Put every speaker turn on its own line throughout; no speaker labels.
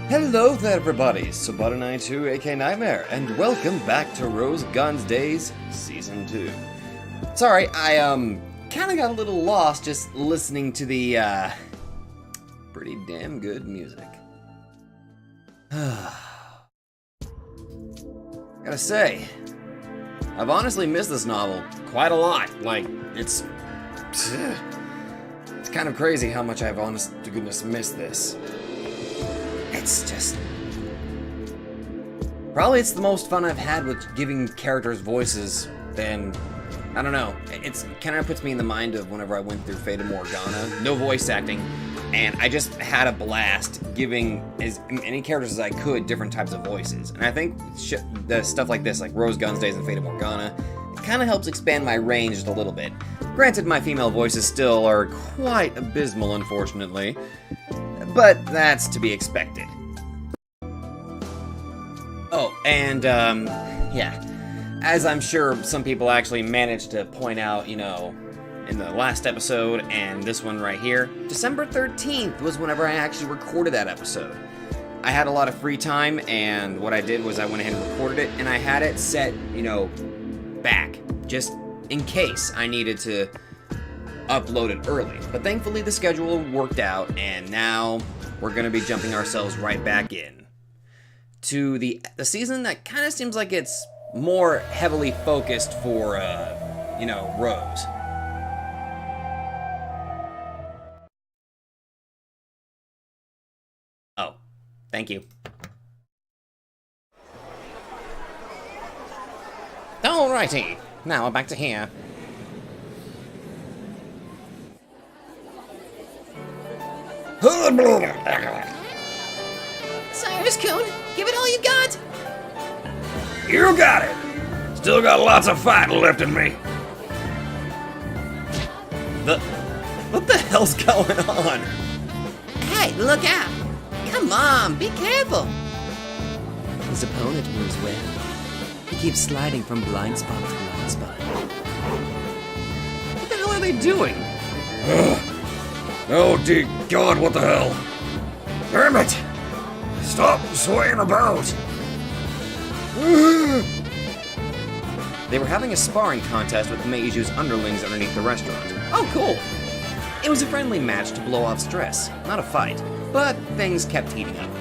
Hello there, everybody. Subota92, aka Nightmare, and welcome back to Rose Guns Days Season 2. Sorry, I kinda got a little lost just listening to the pretty damn good music. Gotta say, I've honestly missed this novel quite a lot. Like, it's kind of crazy how much I've honest to goodness missed this. It's just... Probably it's the most fun I've had with giving characters voices, and I don't know, it's kind of puts me in the mind of whenever I went through Fate of Morgana, no voice acting, and I just had a blast giving as many characters as I could different types of voices. And I think the stuff like this, like Rose Guns Days and Fate of Morgana, it kind of helps expand my range just a little bit. Granted, my female voices still are quite abysmal, unfortunately, but that's to be expected. Oh, and, yeah, as I'm sure some people actually managed to point out, you know, in the last episode and this one right here, December 13th was whenever I actually recorded that episode. I had a lot of free time, and what I did was I went ahead and recorded it, and I had it set, you know, back, just in case I needed to upload it early. But thankfully the schedule worked out, and now we're gonna be jumping ourselves right back in to the season that kind of seems like it's more heavily focused for, you know, Rose. Oh, thank you. Alrighty, now back to here.
Cyrus-kun, give it all you got!
You got it! Still got lots of fighting left in me.
What the hell's going on?
Hey, look out! Come on, be careful!
His opponent moves well. He keeps sliding from blind spot to blind spot.
What the hell are they doing?
Oh, dear God, what the hell? Damn it! Stop swaying about!
They were having a sparring contest with Meiju's underlings underneath the restaurant. Oh, cool! It was a friendly match to blow off stress, not a fight, but things kept heating up.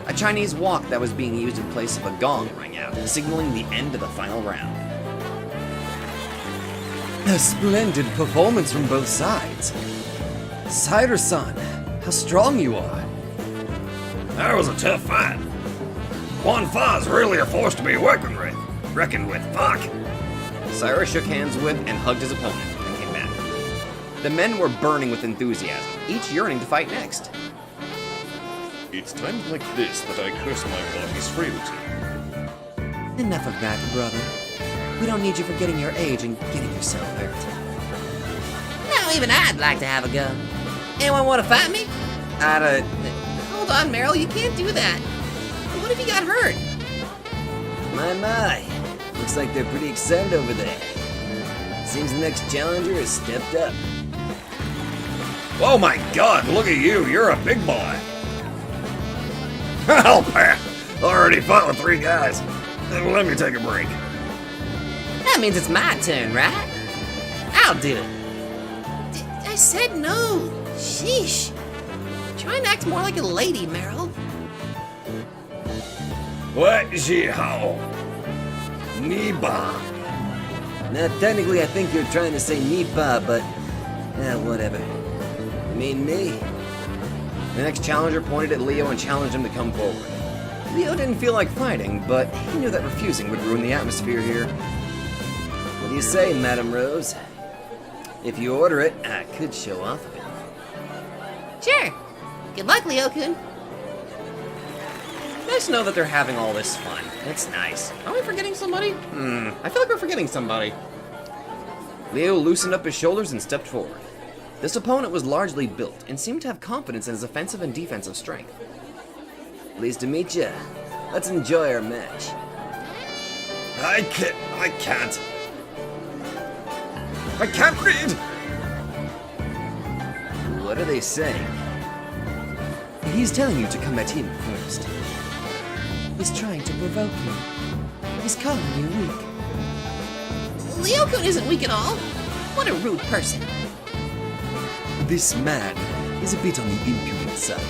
A Chinese walk that was being used in place of a gong rang out, signaling the end of the final round.
A splendid performance from both sides. Cyrus-san, how strong you are.
That was a tough fight. Quan Fa's really a force to be reckoned with. Fuck.
Cyrus shook hands with and hugged his opponent and came back. The men were burning with enthusiasm, each yearning to fight next.
It's times like this that I curse my body's frailty.
Enough of that, brother. We don't need you forgetting your age and getting yourself hurt.
Now even I'd like to have a go. Anyone want to fight me? Hold on, Meryl, you can't do that. What if you got hurt?
My. Looks like they're pretty excited over there. Seems the next challenger has stepped up.
Oh my God, look at you, you're a big boy. Hell, Pat, already fought with 3 guys. Let me take a break.
That means it's my turn, right? I'll do it. I said no. Sheesh. Try and act more like a lady, Meryl.
What she how? Niba.
Now, technically, I think you're trying to say Nipa, but whatever. You mean me?
The next challenger pointed at Leo and challenged him to come forward. Leo didn't feel like fighting, but he knew that refusing would ruin the atmosphere here.
What do you say, Madam Rose? If you order it, I could show off a bit.
Sure. Good luck, Leo-kun.
Nice to know that they're having all this fun. It's nice. Are we forgetting somebody? I feel like we're forgetting somebody. Leo loosened up his shoulders and stepped forward. This opponent was largely built and seemed to have confidence in his offensive and defensive strength.
Pleased to meet you. Let's enjoy our match.
I can't read!
What are they saying? he's telling you to come at him first. He's trying to provoke you. He's calling you weak.
Leo-kun isn't weak at all. What a rude person.
This man is a bit on the impudent side.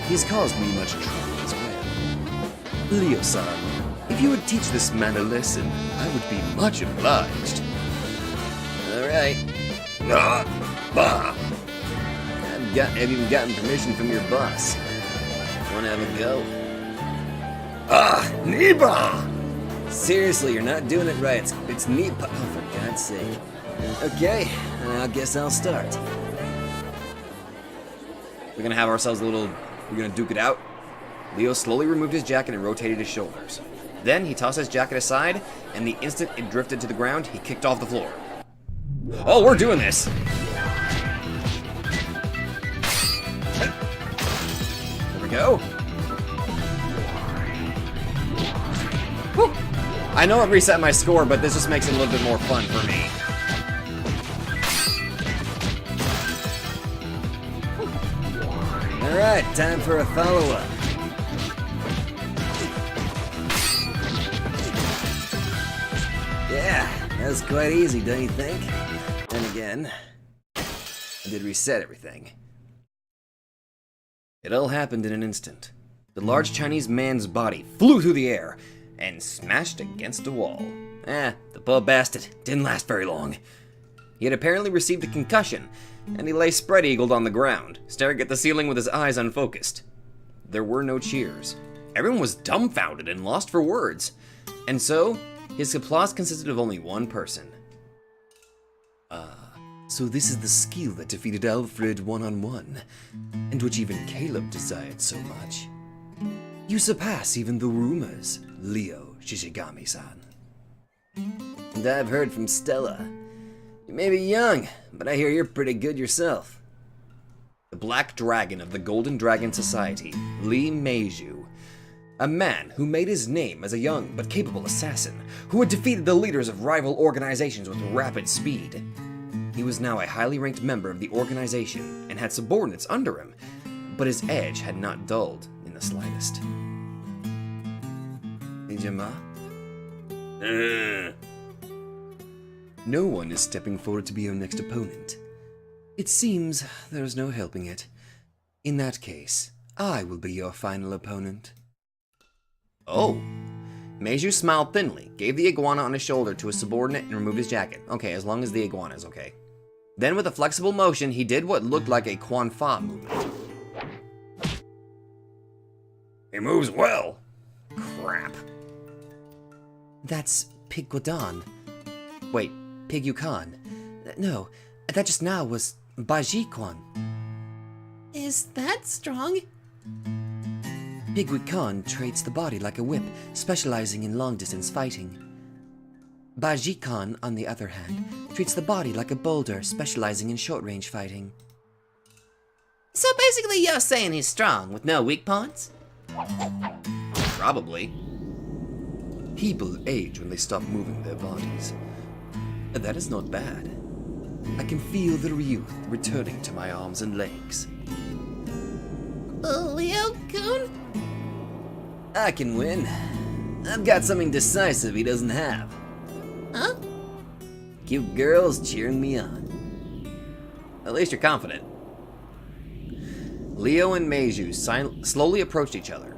He's caused me much trouble as well. Leo-san, if you would teach this man a lesson, I would be much obliged.
Alright.
Nah, bah.
I've even gotten permission from your boss.
Wanna have a go?
Ah, Niba!
Seriously, you're not doing it right. It's neat. Oh, for God's sake. Okay, I guess I'll start.
We're gonna have ourselves a little... We're gonna duke it out. Leo slowly removed his jacket and rotated his shoulders. Then he tossed his jacket aside, and the instant it drifted to the ground, he kicked off the floor. Oh, we're doing this! There we go. Whew. I know it reset my score, but this just makes it a little bit more fun for me.
Alright, time for a follow-up. Yeah, that was quite easy, don't you think? Then again, I did reset everything.
It all happened in an instant. The large Chinese man's body flew through the air and smashed against a wall. The poor bastard didn't last very long. He had apparently received a concussion, and he lay spread-eagled on the ground, staring at the ceiling with his eyes unfocused. There were no cheers. Everyone was dumbfounded and lost for words. And so, his applause consisted of only one person.
So this is the skill that defeated Alfred one-on-one, and which even Caleb desired so much. You surpass even the rumors, Leo Shishigami-san. And I've heard from Stella. You may be young, but I hear you're pretty good yourself.
The Black Dragon of the Golden Dragon Society, Lee Meiju. A man who made his name as a young but capable assassin, who had defeated the leaders of rival organizations with rapid speed. He was now a highly ranked member of the organization and had subordinates under him, but his edge had not dulled in the slightest.
Ijima? No one is stepping forward to be your next opponent. It seems there is no helping it. In that case, I will be your final opponent.
Oh. Meiju smiled thinly, gave the iguana on his shoulder to his subordinate, and removed his jacket. Okay, as long as the iguana is okay. Then with a flexible motion, he did what looked like a Quan Fa movement.
He moves well.
Crap.
That's Piguadan. Wait, Pigukan. No, that just now was Bajikwan.
Is that strong?
Piguakan traits the body like a whip, specializing in long-distance fighting. Bajikan, on the other hand, treats the body like a boulder, specializing in short-range fighting.
So basically you're saying he's strong with no weak points?
Probably.
People age when they stop moving their bodies. That is not bad. I can feel the youth returning to my arms and legs.
Leo-kun?
I can win. I've got something decisive he doesn't have.
Huh?
Cute girls cheering me on.
At least you're confident. Leo and Meiju slowly approached each other.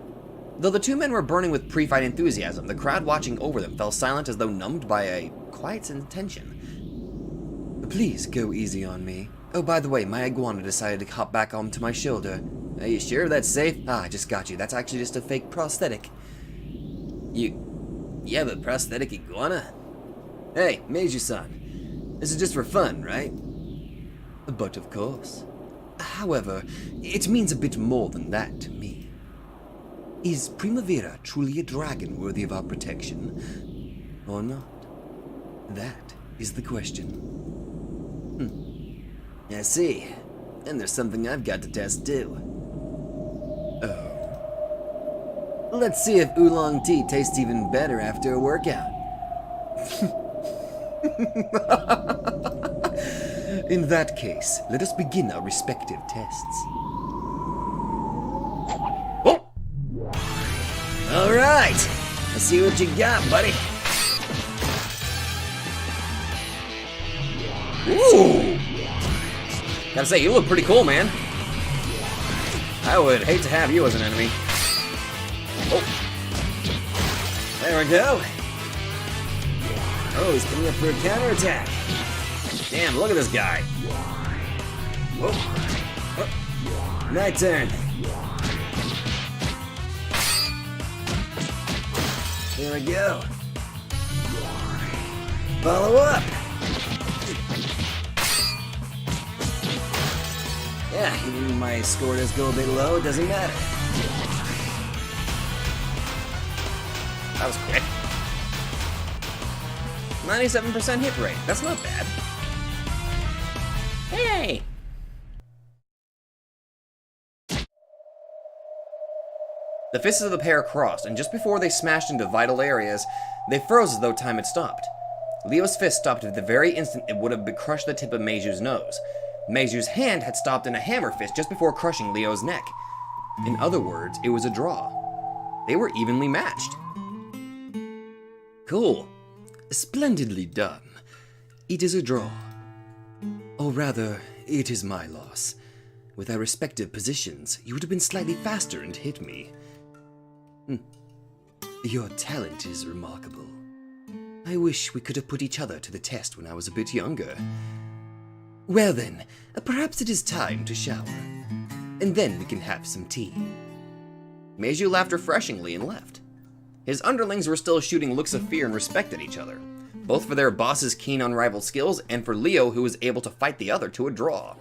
Though the two men were burning with pre-fight enthusiasm, the crowd watching over them fell silent as though numbed by a quiet intention.
Please go easy on me. Oh, by the way, my iguana decided to hop back onto my shoulder.
Are you sure that's safe?
I just got you. That's actually just a fake prosthetic.
You have a prosthetic iguana?
Hey, Meiju-san. This is just for fun, right? But of course. However, it means a bit more than that to me. Is Primavera truly a dragon worthy of our protection? Or not? That is the question. I see. And there's something I've got to test too. Oh. Let's see if oolong tea tastes even better after a workout. In that case, let us begin our respective tests. right. Let's see what you got, buddy.
Ooh! Gotta say, you look pretty cool, man. I would hate to have you as an enemy. Oh.
There we go. Oh, he's coming up for a counterattack.
Damn, look at this guy.
Whoa. Oh. My turn. There we go. Follow up. Yeah, even my score does go a bit low, it doesn't matter.
That was quick. 97% hit rate. That's not bad. Hey! The fists of the pair crossed, and just before they smashed into vital areas, they froze as though time had stopped. Leo's fist stopped at the very instant it would have crushed the tip of Meiju's nose. Meiju's hand had stopped in a hammer fist just before crushing Leo's neck. In other words, it was a draw. They were evenly matched.
Cool. Splendidly done. It is a draw. Or rather, it is my loss. With our respective positions, you would have been slightly faster and hit me. Your talent is remarkable. I wish we could have put each other to the test when I was a bit younger. Well then, perhaps it is time to shower. And then we can have some tea.
Meiju laughed refreshingly and left. His underlings were still shooting looks of fear and respect at each other, both for their boss's keen unrivaled skills and for Leo, who was able to fight the other to a draw.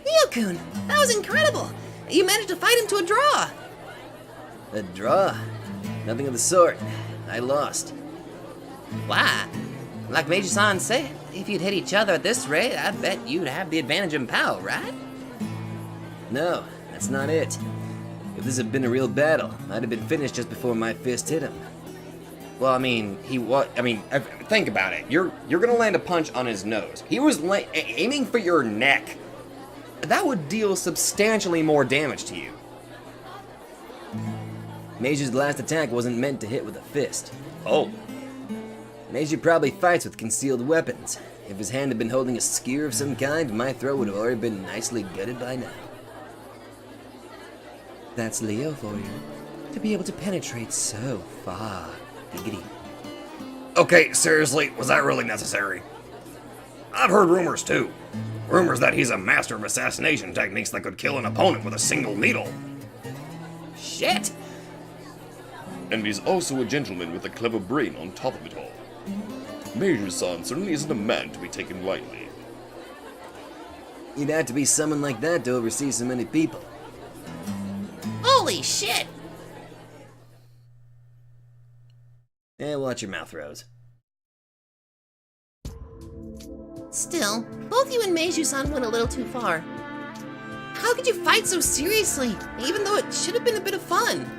Leo-kun, that was incredible! You managed to fight him to a draw!
A draw? Nothing of the sort. I lost.
Why? Like Meiji-san said, if you'd hit each other at this rate, I bet you'd have the advantage in power, right?
No, that's not it. If this had been a real battle, I'd have been finished just before my fist hit him.
Well, think about it. You're gonna land a punch on his nose. He was aiming for your neck. That would deal substantially more damage to you.
Meiju's last attack wasn't meant to hit with a fist.
Oh.
Meiju probably fights with concealed weapons. If his hand had been holding a skewer of some kind, my throat would have already been nicely gutted by now. That's Leo for you. To be able to penetrate so far. Giggity.
Okay, seriously, was that really necessary? I've heard rumors too. Rumors that he's a master of assassination techniques that could kill an opponent with a single needle.
Shit!
And he's also a gentleman with a clever brain on top of it all. Meiju-san certainly isn't a man to be taken lightly.
You'd have to be someone like that to oversee so many people.
Holy shit!
Watch your mouth, Rose.
Still, both you and Meiju-san went a little too far. How could you fight so seriously, even though it should have been a bit of fun?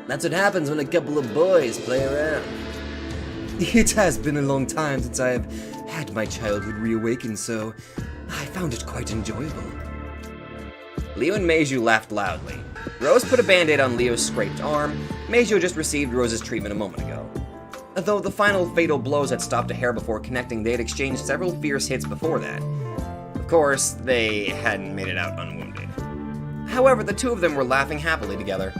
That's what happens when a couple of boys play around. It has been a long time since I have had my childhood reawakened, so I found it quite enjoyable.
Leo and Meiju laughed loudly. Rose put a band-aid on Leo's scraped arm. Meiju just received Rose's treatment a moment ago. Though the final fatal blows had stopped a hair before connecting, they had exchanged several fierce hits before that. Of course, they hadn't made it out unwounded. However, the two of them were laughing happily together.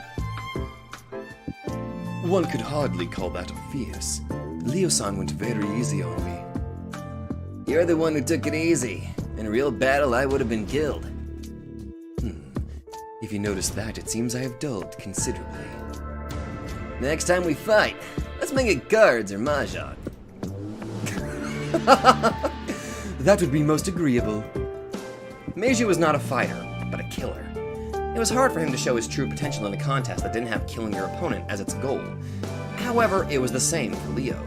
One could hardly call that fierce.
Leo-san went very easy on me. You're the one who took it easy. In a real battle, I would have been killed. If you notice that, it seems I have dulled considerably. Next time we fight, let's make it cards or mahjong. That would be most agreeable.
Meiju was not a fighter, but a killer. It was hard for him to show his true potential in a contest that didn't have killing your opponent as its goal. However, it was the same for Leo.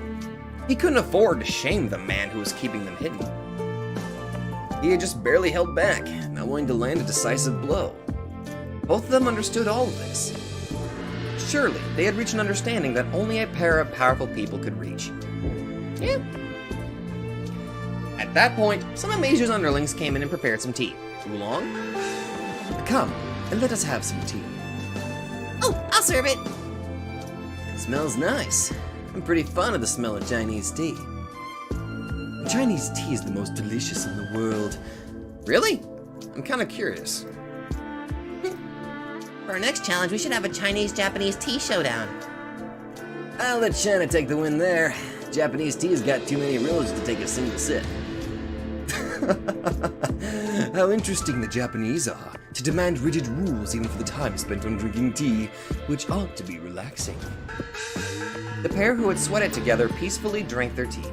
He couldn't afford to shame the man who was keeping them hidden. He had just barely held back, not wanting to land a decisive blow. Both of them understood all of this. Surely, they had reached an understanding that only a pair of powerful people could reach. Yeah. At that point, some of Meiju's underlings came in and prepared some tea. Oolong?
Come, and let us have some tea.
Oh, I'll serve it.
Smells nice. I'm pretty fond of the smell of Chinese tea. Chinese tea is the most delicious in the world.
Really? I'm kind of curious.
For our next challenge, we should have a Chinese-Japanese tea showdown.
I'll let China take the win there. Japanese tea has got too many rules to take a single sip. How interesting the Japanese are, to demand rigid rules even for the time spent on drinking tea, which ought to be relaxing.
The pair who had sweated together peacefully drank their tea.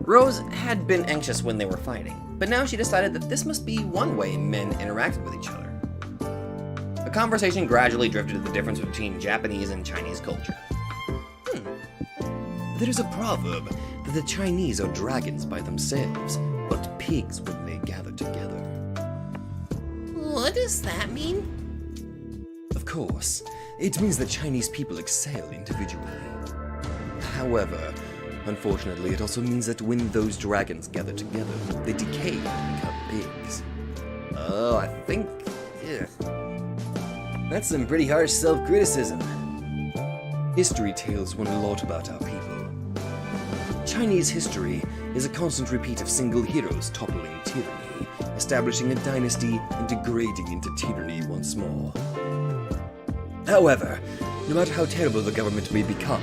Rose had been anxious when they were fighting, but now she decided that this must be one way men interacted with each other. The conversation gradually drifted to the difference between Japanese and Chinese culture.
There's a proverb that the Chinese are dragons by themselves, but pigs when they gather together.
What does that mean?
Of course, it means that Chinese people excel individually. However, unfortunately, it also means that when those dragons gather together, they decay and become pigs. Oh, I think... yeah. That's some pretty harsh self-criticism. History tells one a lot about our people. Chinese history is a constant repeat of single heroes toppling tyranny, establishing a dynasty and degrading into tyranny once more. However, no matter how terrible the government may become,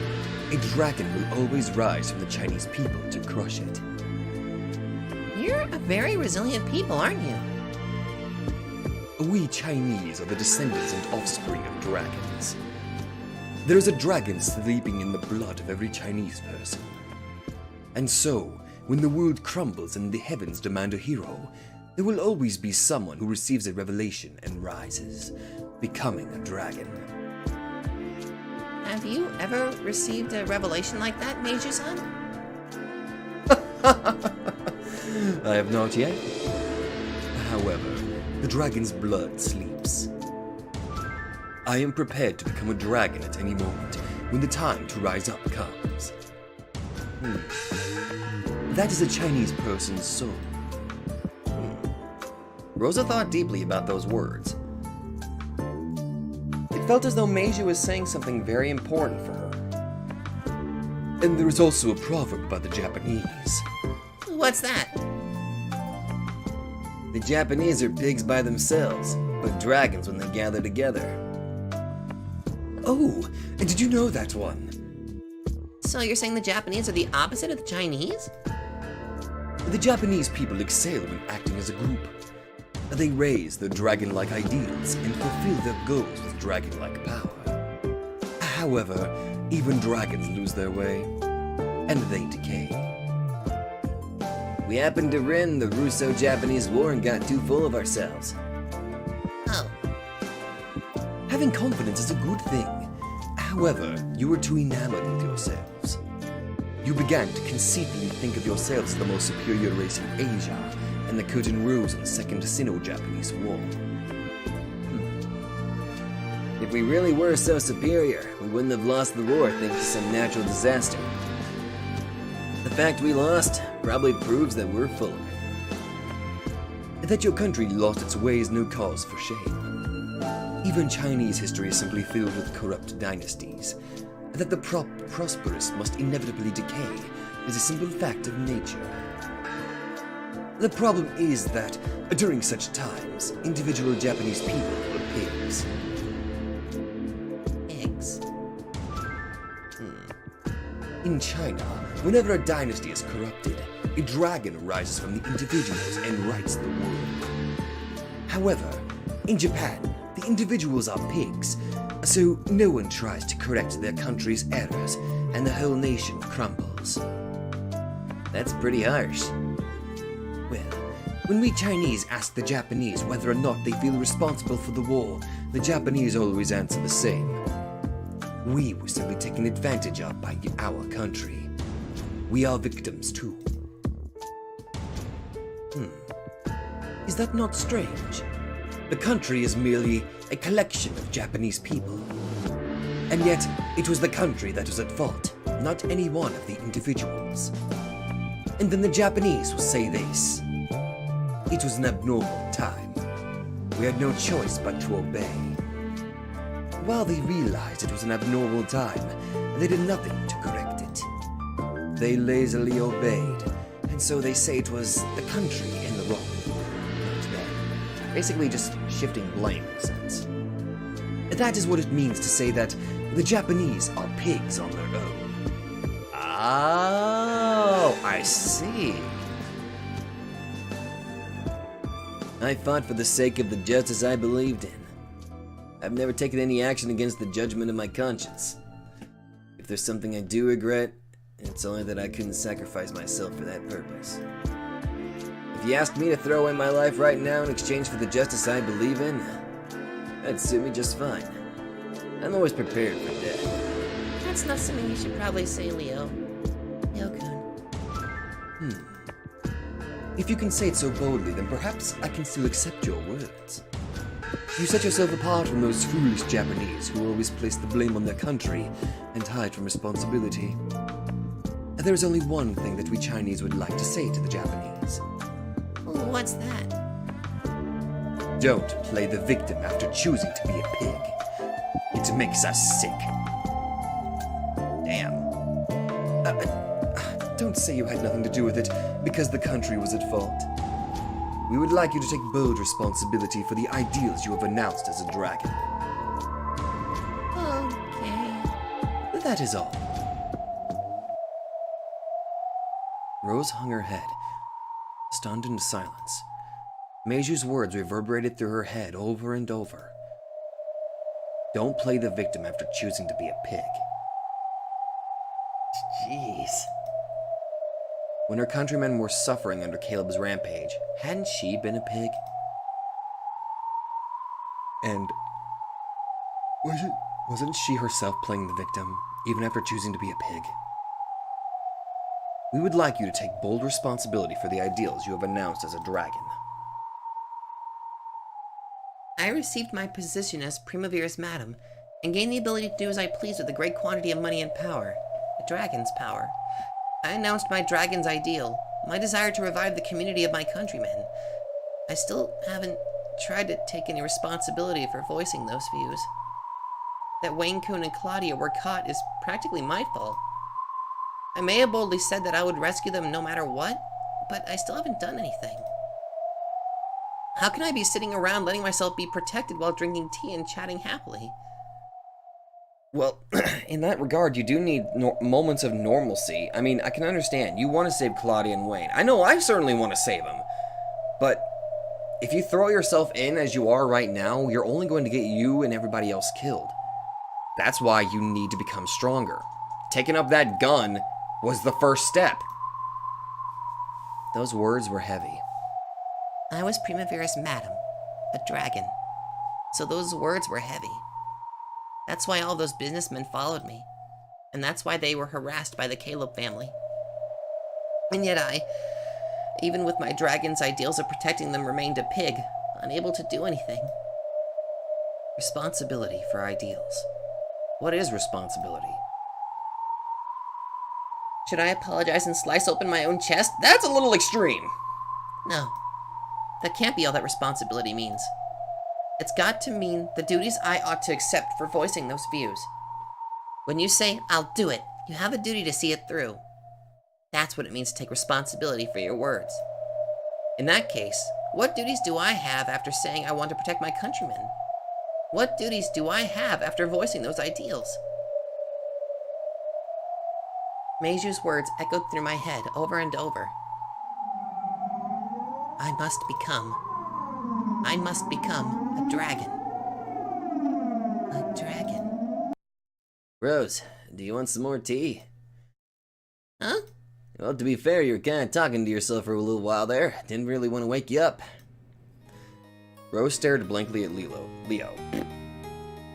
a dragon will always rise from the Chinese people to crush it.
You're a very resilient people, aren't you?
We Chinese are the descendants and offspring of dragons. There is a dragon sleeping in the blood of every Chinese person. And so, when the world crumbles and the heavens demand a hero, there will always be someone who receives a revelation and rises, becoming a dragon.
Have you ever received a revelation like that, Major-san?
I have not yet. However, the dragon's blood sleeps. I am prepared to become a dragon at any moment when the time to rise up comes. That is a Chinese person's soul.
Rosa thought deeply about those words. It felt as though Meiji was saying something very important for her.
And there is also a proverb about the Japanese.
What's that?
The Japanese are pigs by themselves, but dragons when they gather together. Oh, did you know that one?
So you're saying the Japanese are the opposite of the Chinese?
The Japanese people excel when acting as a group. They raise their dragon-like ideals and fulfill their goals with dragon-like power. However, even dragons lose their way, and they decay. We happened to win the Russo-Japanese War and got too full of ourselves.
Oh,
Having confidence is a good thing. However, you were too enamored with yourselves. You began to conceitedly think of yourselves as the most superior race in Asia, and the curtain rose on the Second Sino-Japanese War. If we really were so superior, we wouldn't have lost the war thanks to some natural disaster. The fact we lost probably proves that we're full of it. That your country lost its way is no cause for shame. Even Chinese history is simply filled with corrupt dynasties. That the prosperous must inevitably decay is a simple fact of nature. The problem is that, during such times, individual Japanese people were pigs.
eggs.
In China, whenever a dynasty is corrupted, a dragon arises from the individuals and rights the world. However, in Japan, the individuals are pigs, so no one tries to correct their country's errors, and the whole nation crumbles. That's pretty harsh. Well, when we Chinese ask the Japanese whether or not they feel responsible for the war, the Japanese always answer the same. We were simply taken advantage of by our country. We are victims too. Is that not strange? The country is merely a collection of Japanese people. And yet, it was the country that was at fault, not any one of the individuals. And then the Japanese will say this: it was an abnormal time. We had no choice but to obey. while they realized it was an abnormal time, they did nothing to correct it. They lazily obeyed, and so they say it was the country in the wrong, not them.
Basically just shifting blame in a sense.
That is what it means to say that the Japanese are pigs on their own.
Oh, I see.
I fought for the sake of the justice I believed in. I've never taken any action against the judgment of my conscience. If there's something I do regret, it's only that I couldn't sacrifice myself for that purpose. If you asked me to throw away my life right now in exchange for the justice I believe in, that'd suit me just fine. I'm always prepared for death.
That's not something you should probably say, Leo. Leo-kun.
If you can say it so boldly, then perhaps I can still accept your words. You set yourself apart from those foolish Japanese who always place the blame on their country and hide from responsibility. There is only one thing that we Chinese would like to say to the Japanese.
What's that?
Don't play the victim after choosing to be a pig. It makes us sick.
Damn.
Don't say you had nothing to do with it because the country was at fault. We would like you to take bold responsibility for the ideals you have announced as a dragon.
Okay.
That is all. Rose hung her head, stunned into silence. Meiju's words reverberated through her head over and over. Don't play the victim after choosing to be a pig.
Jeez.
When her countrymen were suffering under Caleb's rampage, hadn't she been a pig? And wasn't she herself playing the victim, even after choosing to be a pig? We would like you to take bold responsibility for the ideals you have announced as a dragon.
I received my position as Primavera's madam, and gained the ability to do as I please with a great quantity of money and power. A dragon's power. I announced my dragon's ideal, my desire to revive the community of my countrymen. I still haven't tried to take any responsibility for voicing those views. That Wayne-kun and Claudia were caught is practically my fault. I may have boldly said that I would rescue them no matter what, but I still haven't done anything. How can I be sitting around letting myself be protected while drinking tea and chatting happily?
Well, in that regard, you do need moments of normalcy. I mean, I can understand. You want to save Claudia and Wayne. I know I certainly want to save them. But if you throw yourself in as you are right now, you're only going to get you and everybody else killed. That's why you need to become stronger. Taking up that gun was the first step. Those words were heavy.
I was Primavera's madam, a dragon. So those words were heavy. That's why all those businessmen followed me. And that's why they were harassed by the Caleb family. And yet I, even with my dragon's ideals of protecting them, remained a pig, unable to do anything. Responsibility for ideals.
What is responsibility?
Should I apologize and slice open my own chest?
That's a little extreme.
No. That can't be all that responsibility means. It's got to mean the duties I ought to accept for voicing those views. When you say, I'll do it, you have a duty to see it through. That's what it means to take responsibility for your words. In that case, what duties do I have after saying I want to protect my countrymen? What duties do I have after voicing those ideals? Meiju's words echoed through my head over and over. I must become a dragon. A dragon.
Rose, do you want some more tea?
Huh?
Well, to be fair, you were kind of talking to yourself for a little while there. Didn't really want to wake you up.
Rose stared blankly at Leo.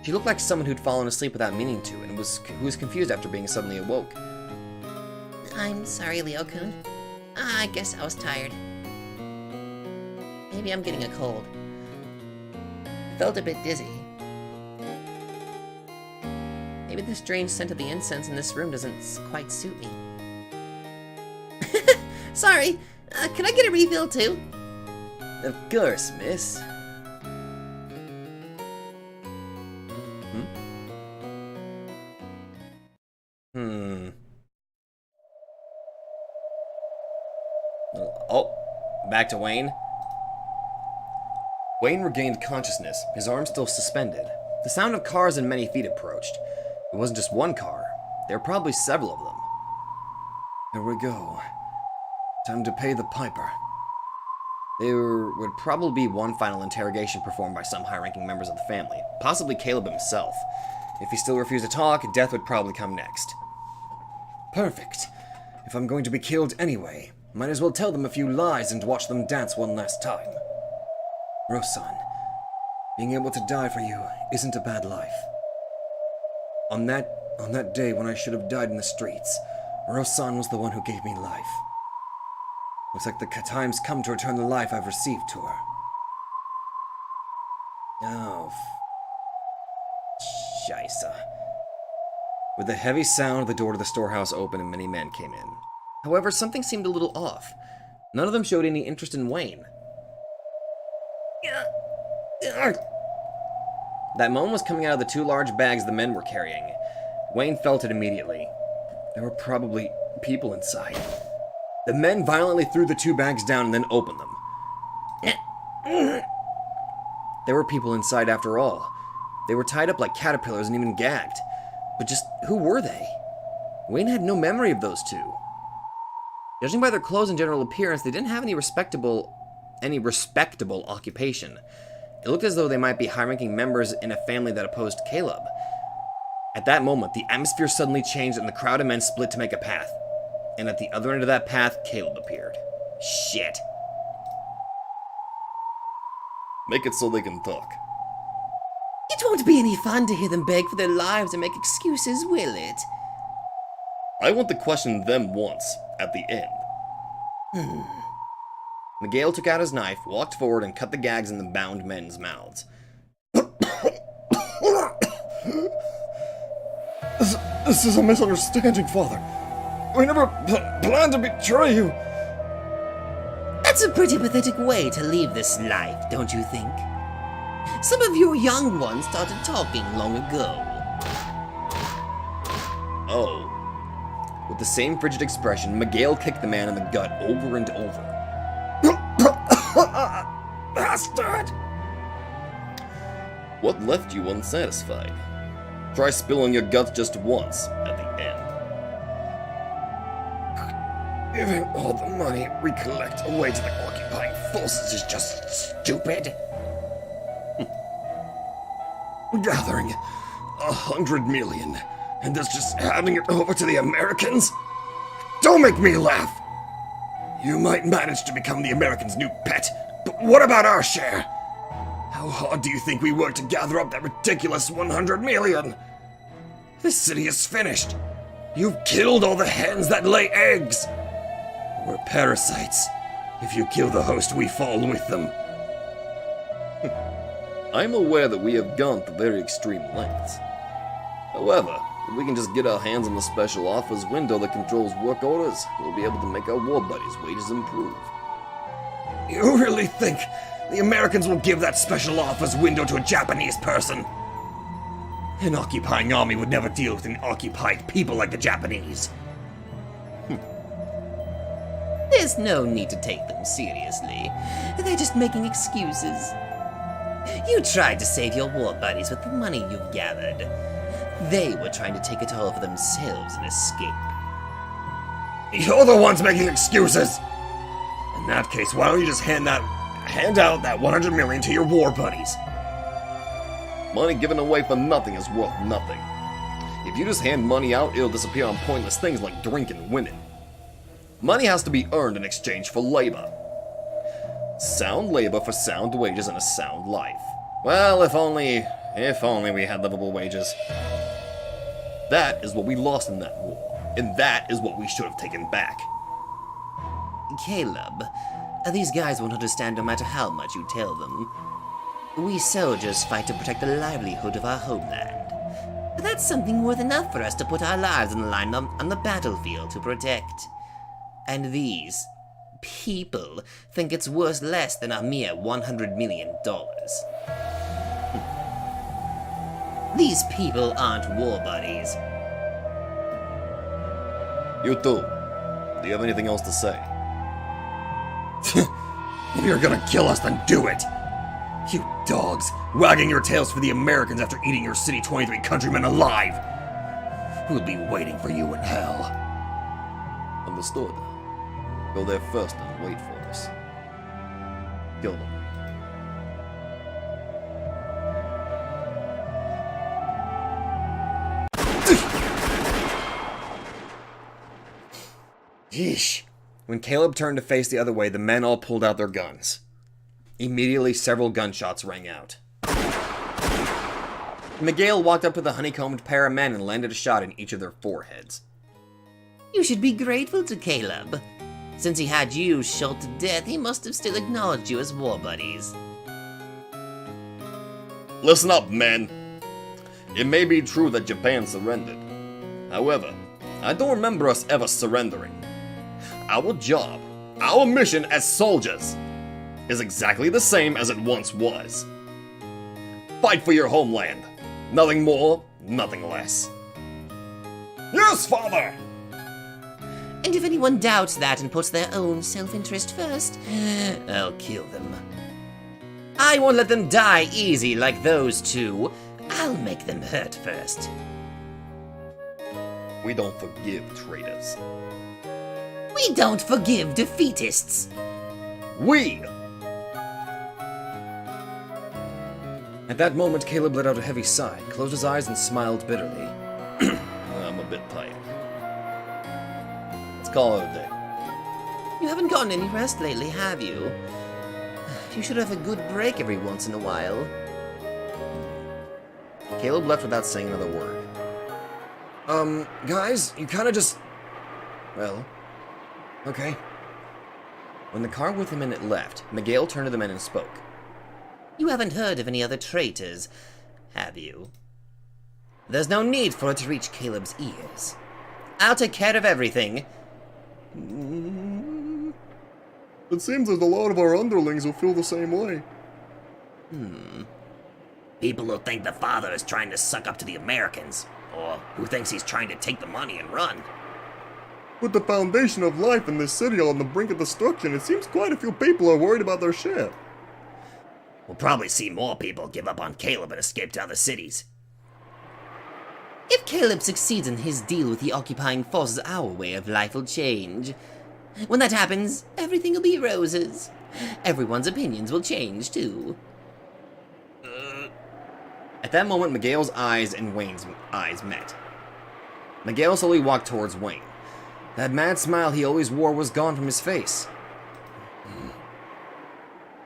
She looked like someone who'd fallen asleep without meaning to, and who was confused after being suddenly awoke.
I'm sorry, Leo-kun. I guess I was tired. Maybe I'm getting a cold. I felt a bit dizzy. Maybe the strange scent of the incense in this room doesn't quite suit me. Sorry, can I get a refill too?
Of course, miss.
Oh, back to Wayne. Wayne regained consciousness, his arm still suspended. The sound of cars and many feet approached. It wasn't just one car. There were probably several of them.
Here we go. Time to pay the piper.
There would probably be one final interrogation performed by some high-ranking members of the family, possibly Caleb himself. If he still refused to talk, death would probably come next.
Perfect. If I'm going to be killed anyway, might as well tell them a few lies and watch them dance one last time. Rosan, being able to die for you isn't a bad life. On that day when I should have died in the streets, Rosan was the one who gave me life. Looks like the time's come to return the life I've received to her. Oh,
Scheisse. With a heavy sound, the door to the storehouse opened and many men came in. However, something seemed a little off. None of them showed any interest in Wayne. That moan was coming out of the two large bags the men were carrying. Wayne felt it immediately. There were probably people inside. The men violently threw the two bags down and then opened them. There were people inside after all. They were tied up like caterpillars and even gagged. But just who were they? Wayne had no memory of those two. Judging by their clothes and general appearance, they didn't have any respectable occupation. It looked as though they might be high-ranking members in a family that opposed Caleb. At that moment, the atmosphere suddenly changed and the crowd of men split to make a path. And at the other end of that path, Caleb appeared. Shit.
Make it so they can talk.
It won't be any fun to hear them beg for their lives and make excuses, will it?
I want to question them once, at the end.
Miguel took out his knife, walked forward, and cut the gags in the bound men's mouths.
This is a misunderstanding, Father. We never planned to betray you.
That's a pretty pathetic way to leave this life, don't you think? Some of your young ones started talking long ago.
Oh. With the same frigid expression, Miguel kicked the man in the gut over and over.
Bastard!
What left you unsatisfied? Try spilling your guts just once, at the end.
Giving all the money we collect away to the occupying forces is just stupid. Gathering 100 million and that's just handing it over to the Americans? Don't make me laugh! You might manage to become the Americans' new pet, but what about our share? How hard do you think we worked to gather up that ridiculous 100 million? This city is finished. You've killed all the hens that lay eggs. We're parasites. If you kill the host, we fall with them.
I'm aware that we have gone to very extreme lengths. However, if we can just get our hands on the special offers window that controls work orders, we'll be able to make our war buddies' wages improve.
You really think the Americans will give that special offers window to a Japanese person? An occupying army would never deal with an occupied people like the Japanese.
There's no need to take them seriously. They're just making excuses. You tried to save your war buddies with the money you've gathered. They were trying to take it all for themselves and escape.
You're the ones making excuses! In that case, why don't you just hand out that 100 million to your war buddies?
Money given away for nothing is worth nothing. If you just hand money out, it'll disappear on pointless things like drinking and winning. Money has to be earned in exchange for labor. Sound labor for sound wages and a sound life. Well, if only we had livable wages. That is what we lost in that war, and that is what we should have taken back.
Caleb, these guys won't understand no matter how much you tell them. We soldiers fight to protect the livelihood of our homeland. That's something worth enough for us to put our lives on the line on the battlefield to protect. And these people think it's worth less than a mere $100 million. These people aren't war buddies.
You too. Do you have anything else to say?
If you're gonna kill us, then do it! You dogs, wagging your tails for the Americans after eating your City 23 countrymen alive! We'll be waiting for you in hell.
Understood. Go there first and wait for us. Kill them.
Yeesh. When Caleb turned to face the other way, the men all pulled out their guns. Immediately, several gunshots rang out. Miguel walked up to the honeycombed pair of men and landed a shot in each of their foreheads.
You should be grateful to Caleb. Since he had you shot to death, he must have still acknowledged you as war buddies.
Listen up, men. It may be true that Japan surrendered. However, I don't remember us ever surrendering. Our job, our mission as soldiers, is exactly the same as it once was. Fight for your homeland. Nothing more, nothing less. Yes, father!
And if anyone doubts that and puts their own self-interest first, I'll kill them. I won't let them die easy like those two. I'll make them hurt first.
We don't forgive traitors.
We don't forgive defeatists.
We!
At that moment, Caleb let out a heavy sigh, closed his eyes, and smiled bitterly.
I'm a bit tired. Let's call it a day.
You haven't gotten any rest lately, have you? You should have a good break every once in a while.
Caleb left without saying another word. Guys, you kinda just... Well, okay. When the car with him in it left, Miguel turned to the men and spoke.
You haven't heard of any other traitors, have you? There's no need for it to reach Caleb's ears. I'll take care of everything.
It seems that a lot of our underlings will feel the same way.
People who think the father is trying to suck up to the Americans, or who thinks he's trying to take the money and run.
With the foundation of life in this city on the brink of destruction, it seems quite a few people are worried about their share.
We'll probably see more people give up on Caleb and escape to other cities. If Caleb succeeds in his deal with the occupying forces, our way of life will change. When that happens, everything will be roses. Everyone's opinions will change, too.
At that moment, Miguel's eyes and Wayne's eyes met. Miguel slowly walked towards Wayne. That mad smile he always wore was gone from his face.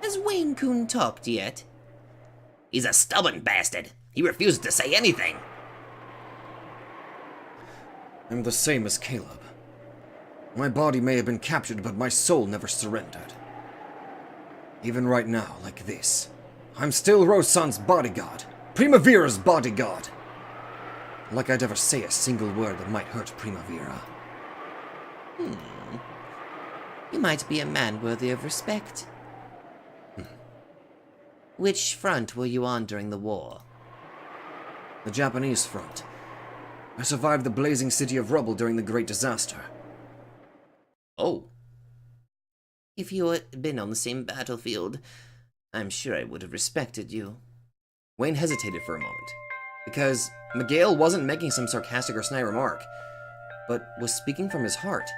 Has Wayne Coon talked yet? He's a stubborn bastard. He refuses to say anything.
I'm the same as Caleb. My body may have been captured, but my soul never surrendered. Even right now, like this, I'm still Rosan's bodyguard, Primavera's bodyguard. Like I'd ever say a single word that might hurt Primavera.
You might be a man worthy of respect. Which front were you on during the war?
The Japanese front. I survived the blazing city of rubble during the Great Disaster.
Oh. If you had been on the same battlefield, I'm sure I would have respected you.
Wayne hesitated for a moment, because Miguel wasn't making some sarcastic or snide remark, but was speaking from his heart.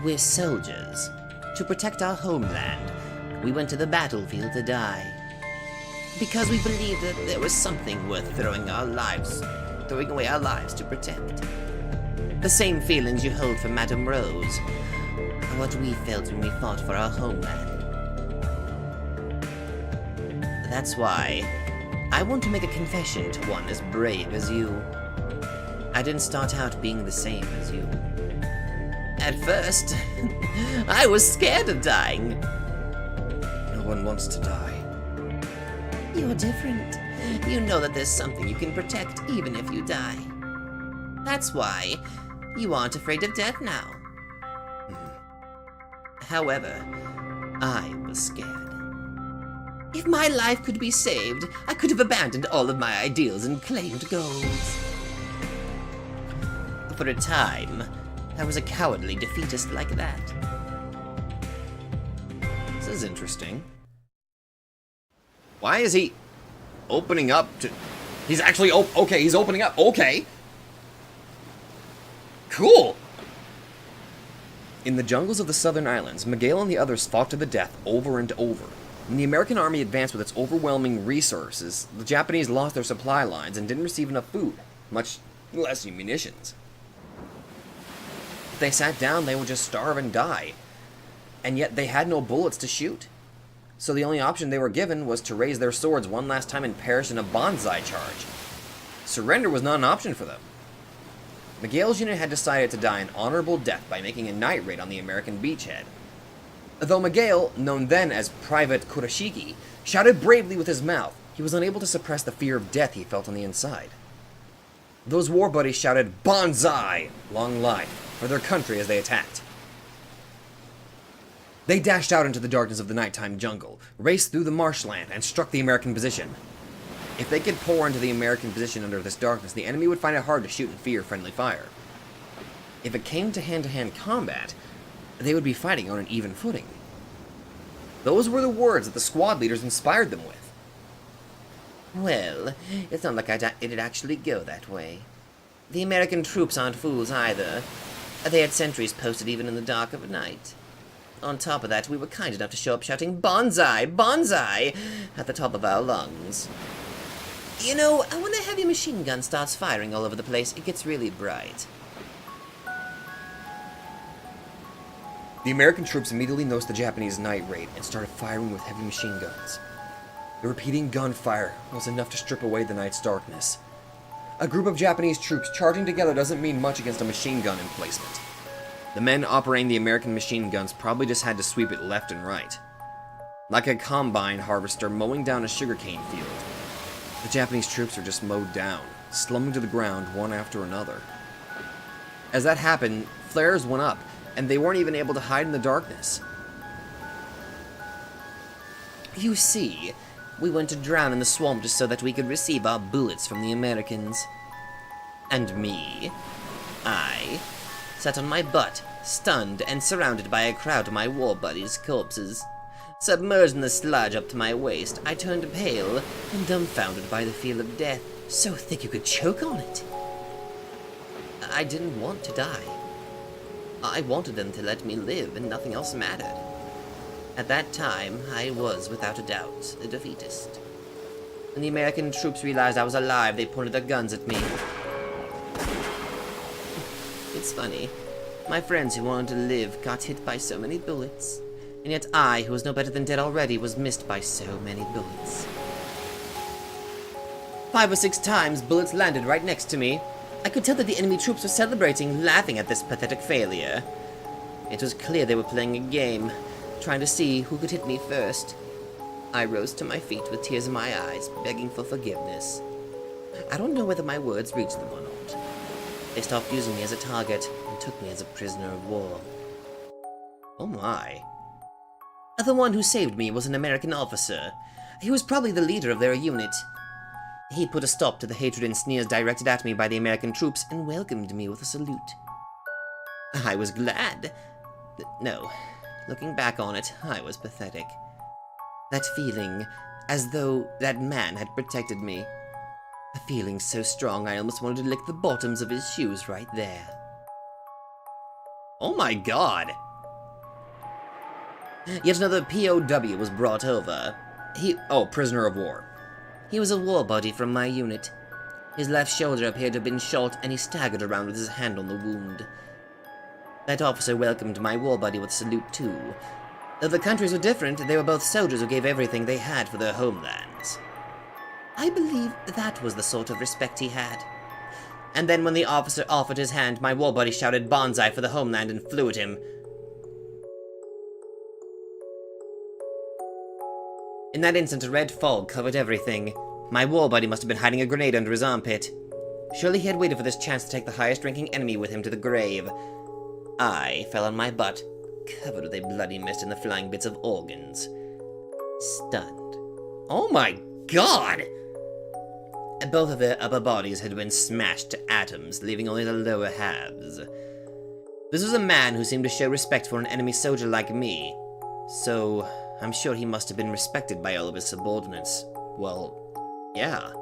We're soldiers. To protect our homeland, we went to the battlefield to die. Because we believed that there was something worth throwing away our lives to protect. The same feelings you hold for Madame Rose, are what we felt when we fought for our homeland. That's why I want to make a confession to one as brave as you. I didn't start out being the same as you. At first, I was scared of dying.
No one wants to die.
You're different. You know that there's something you can protect even if you die. That's why you aren't afraid of death now. However, I was scared. If my life could be saved, I could have abandoned all of my ideals and claimed goals. For a time, I was a cowardly defeatist like that.
This is interesting. Why is he opening up to... He's actually... okay, he's opening up. Okay. Cool. In the jungles of the southern islands, Miguel and the others fought to the death over and over. When the American army advanced with its overwhelming resources, the Japanese lost their supply lines and didn't receive enough food, much less munitions. If they sat down, they would just starve and die. And yet they had no bullets to shoot. So the only option they were given was to raise their swords one last time and perish in a bonsai charge. Surrender was not an option for them. Miguel's unit had decided to die an honorable death by making a night raid on the American beachhead. Though Miguel, known then as Private Kurashiki, shouted bravely with his mouth, he was unable to suppress the fear of death he felt on the inside. Those war buddies shouted, "Bonsai! Long life!" for their country as they attacked. They dashed out into the darkness of the nighttime jungle, raced through the marshland, and struck the American position. If they could pour into the American position under this darkness, the enemy would find it hard to shoot and fear friendly fire. If it came to hand-to-hand combat, they would be fighting on an even footing. Those were the words that the squad leaders inspired them with.
Well, it's not like it'd actually go that way. The American troops aren't fools either. They had sentries posted even in the dark of night. On top of that, we were kind enough to show up shouting "Bonsai! Bonsai!" at the top of our lungs. You know, when a heavy machine gun starts firing all over the place, it gets really bright.
The American troops immediately noticed the Japanese night raid and started firing with heavy machine guns. The repeating gunfire was enough to strip away the night's darkness. A group of Japanese troops charging together doesn't mean much against a machine gun emplacement. The men operating the American machine guns probably just had to sweep it left and right. Like a combine harvester mowing down a sugarcane field. The Japanese troops were just mowed down, slumping to the ground one after another. As that happened, flares went up, and they weren't even able to hide in the darkness.
You see, we went to drown in the swamp just so that we could receive our bullets from the Americans. And me, I sat on my butt, stunned and surrounded by a crowd of my war buddies' corpses. Submerged in the sludge up to my waist, I turned pale and dumbfounded by the feel of death, so thick you could choke on it. I didn't want to die. I wanted them to let me live, and nothing else mattered. At that time, I was, without a doubt, a defeatist. When the American troops realized I was alive, they pointed their guns at me. It's funny. My friends who wanted to live got hit by so many bullets, and yet I, who was no better than dead already, was missed by so many bullets. 5 or 6 times, bullets landed right next to me. I could tell that the enemy troops were celebrating, laughing at this pathetic failure. It was clear they were playing a game, trying to see who could hit me first. I rose to my feet with tears in my eyes, begging for forgiveness. I don't know whether my words reached them or not. They stopped using me as a target and took me as a prisoner of war.
Oh my.
The one who saved me was an American officer. He was probably the leader of their unit. He put a stop to the hatred and sneers directed at me by the American troops and welcomed me with a salute. I was glad. No, looking back on it, I was pathetic. That feeling, as though that man had protected me. A feeling so strong I almost wanted to lick the bottoms of his shoes right there.
Oh my god.
Yet another POW was brought over.
Prisoner of war.
He was a war buddy from my unit. His left shoulder appeared to have been shot, and he staggered around with his hand on the wound. That officer welcomed my war buddy with a salute too. Though the countries were different, they were both soldiers who gave everything they had for their homelands. I believe that was the sort of respect he had. And then when the officer offered his hand, my war buddy shouted "Bonsai" for the homeland and flew at him. In that instant, a red fog covered everything. My war buddy must have been hiding a grenade under his armpit. Surely he had waited for this chance to take the highest-ranking enemy with him to the grave. I fell on my butt, covered with a bloody mist and the flying bits of organs. Stunned.
Oh my god! Both of their upper bodies had been smashed to atoms, leaving only the lower halves. This was a man who seemed to show respect for an enemy soldier like me, so I'm sure he must have been respected by all of his subordinates. Well, yeah.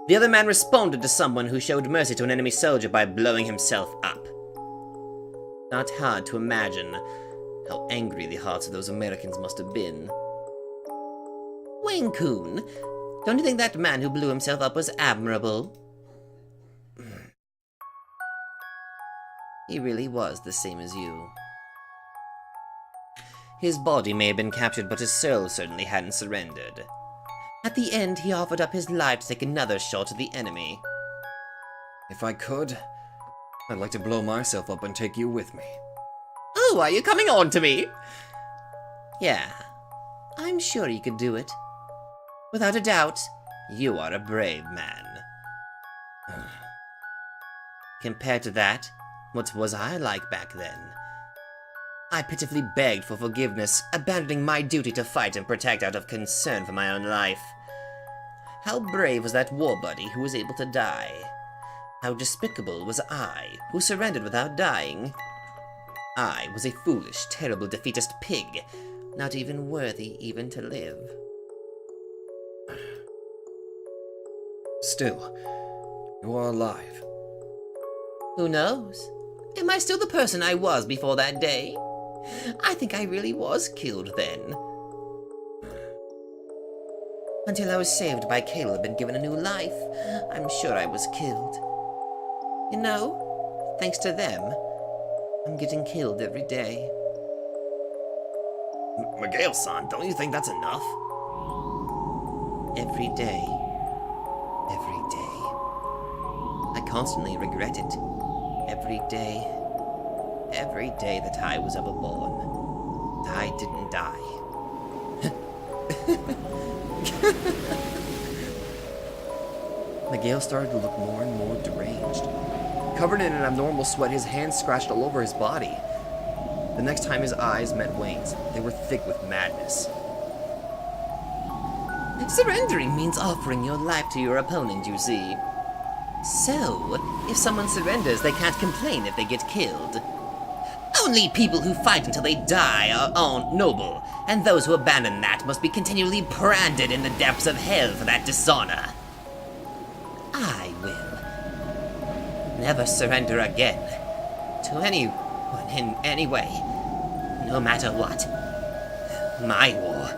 The other man responded to someone who showed mercy to an enemy soldier by blowing himself up. Not hard to imagine how angry the hearts of those Americans must have been. Wayne-kun, don't you think that man who blew himself up was admirable? He really was the same as you. His body may have been captured, but his soul certainly hadn't surrendered. At the end, he offered up his life to take another shot at the enemy.
If I could, I'd like to blow myself up and take you with me.
Oh, are you coming on to me? Yeah, I'm sure you could do it. Without a doubt, you are a brave man. Compared to that, what was I like back then? I pitifully begged for forgiveness, abandoning my duty to fight and protect out of concern for my own life. How brave was that war buddy who was able to die? How despicable was I, who surrendered without dying? I was a foolish, terrible, defeatist pig, not even worthy even to live.
Still, you are alive.
Who knows? Am I still the person I was before that day? I think I really was killed then. Until I was saved by Caleb and given a new life, I'm sure I was killed. You know, thanks to them, I'm getting killed every day.
Miguel-san, don't you think that's enough?
Every day. Every day. I constantly regret it. Every day. Every day that I was ever born. I didn't die.
Miguel started to look more and more deranged. Covered in an abnormal sweat, his hands scratched all over his body. The next time his eyes met Wayne's, they were thick with madness.
Surrendering means offering your life to your opponent, you see. So, if someone surrenders, they can't complain if they get killed. Only people who fight until they die are noble, and those who abandon that must be continually branded in the depths of hell for that dishonor. I will never surrender again to anyone in any way, no matter what. My war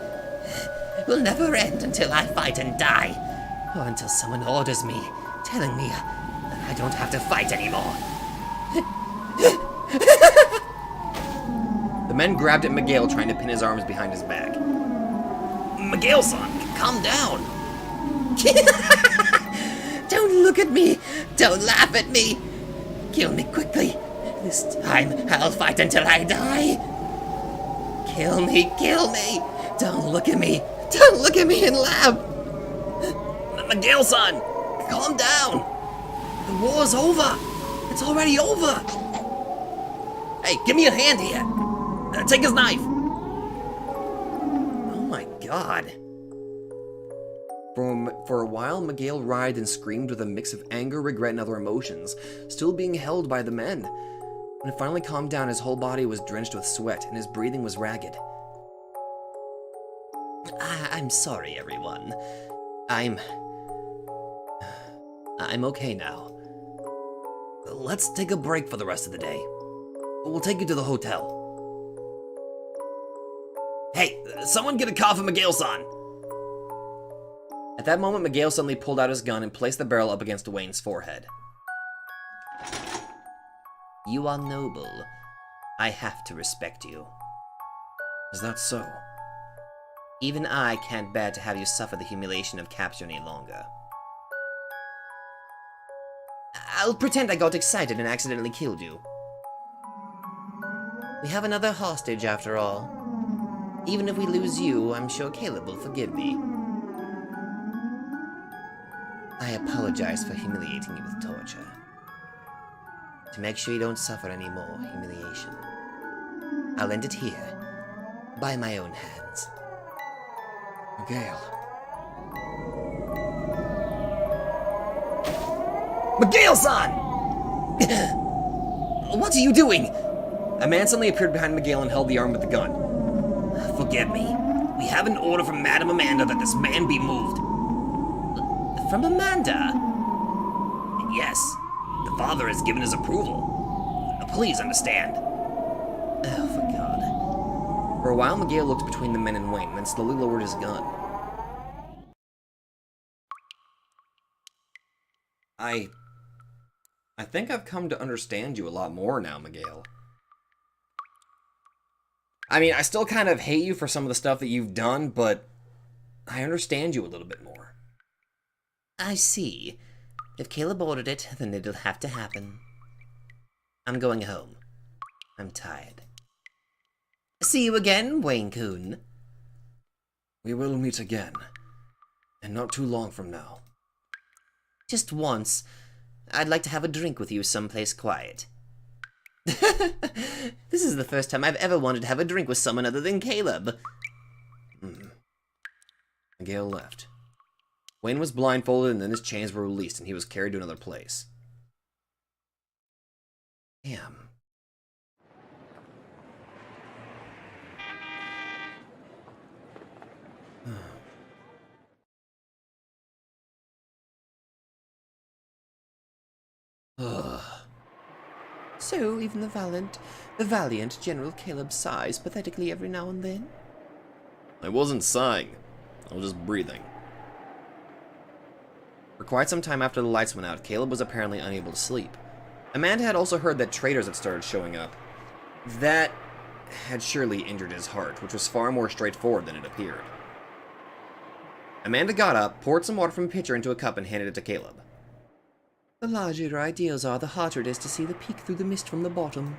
will never end until I fight and die, or until someone orders me, telling me that I don't have to fight anymore.
The men grabbed at Miguel, trying to pin his arms behind his back.
Miguel-san, calm down. Don't look at me. Don't laugh at me. Kill me quickly. This time, I'll fight until I die. Kill me, kill me. Don't look at me. Don't look at me and laugh. Miguel-san, calm down. The war's over. It's already over. Hey, give me a hand here. Take his knife. Oh my god.
For a while, Miguel writhed and screamed with a mix of anger, regret, and other emotions, still being held by the men. When it finally calmed down, his whole body was drenched with sweat, and his breathing was ragged.
I'm sorry, everyone. I'm okay now.
Let's take a break for the rest of the day. We'll take you to the hotel.
Hey, someone get a car for Miguel-san!
At that moment, Miguel suddenly pulled out his gun and placed the barrel up against Wayne's forehead.
You are noble. I have to respect you.
Is that so?
Even I can't bear to have you suffer the humiliation of capture any longer. I'll pretend I got excited and accidentally killed you. We have another hostage after all. Even if we lose you, I'm sure Caleb will forgive me. I apologize for humiliating you with torture. To make sure you don't suffer any more humiliation. I'll end it here, by my own hands.
Miguel. Miguel-san! What are you doing? A man suddenly appeared behind Miguel and held the arm with the gun.
Forgive me. We have an order from Madame Amanda that this man be moved. From Amanda? Yes. The father has given his approval. Please understand. Oh, for God.
For a while, Miguel looked between the men and Wayne, then slowly lowered his gun. I think I've come to understand you a lot more now, Miguel. I mean, I still kind of hate you for some of the stuff that you've done, but I understand you a little bit more.
I see. If Caleb ordered it, then it'll have to happen. I'm going home. I'm tired. See you again, Wayne-kun.
We will meet again. And not too long from now.
Just once. I'd like to have a drink with you someplace quiet. This is the first time I've ever wanted to have a drink with someone other than Caleb.
Miguel left. Wayne was blindfolded and then his chains were released and he was carried to another place. Damn.
So, even the valiant General Caleb sighs pathetically every now and then?
I wasn't sighing. I was just breathing.
For quite some time after the lights went out, Caleb was apparently unable to sleep. Amanda had also heard that traitors had started showing up. That had surely injured his heart, which was far more straightforward than it appeared. Amanda got up, poured some water from a pitcher into a cup, and handed it to Caleb.
The larger your ideals are, the harder it is to see the peak through the mist from the bottom.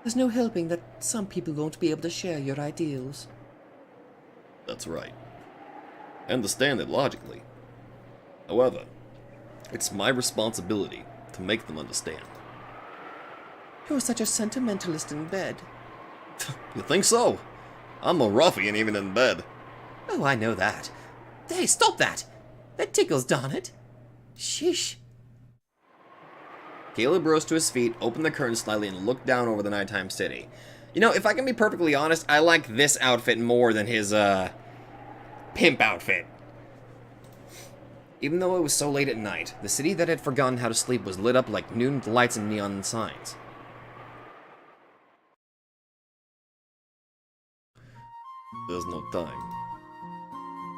There's no helping that some people won't be able to share your ideals.
That's right. I understand it logically. However, it's my responsibility to make them understand.
You're such a sentimentalist in bed.
You think so? I'm a ruffian even in bed.
Oh, I know that. Hey, stop that! That tickles, darn it. Sheesh.
Caleb rose to his feet, opened the curtain slightly, and looked down over the nighttime city. You know, if I can be perfectly honest, I like this outfit more than his, pimp outfit. Even though it was so late at night, the city that had forgotten how to sleep was lit up like noon with lights and neon signs.
There's no time.